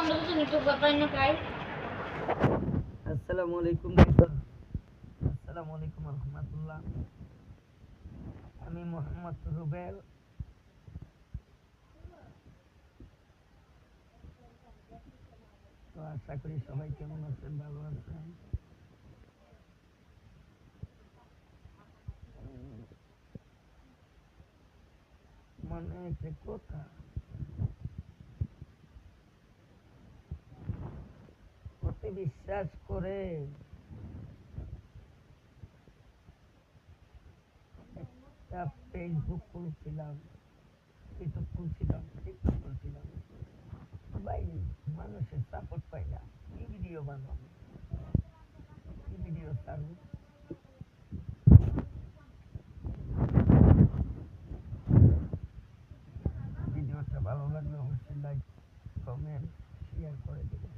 আসসালামু আলাইকুম আসসালামু আলাইকুম রহমতুল্লাহ। আমি মোহাম্মদ রুবেল। তো আশা করি সবাই কেমন আছেন, ভালো আছেন। মনে একটা কথা, অতি বিশ্বাস করে একটা ফেসবুক খুলছিলাম, ইউটিউব খুলছিলাম, টিকটক খুলছিলাম, ভাই মানুষের সাপোর্ট পাই না। কি ভিডিও বানাবো, কি ভিডিও ছাড়বো। ভিডিওটা ভালো লাগলে অবশ্যই লাইক, কমেন্ট, শেয়ার করে দেবেন।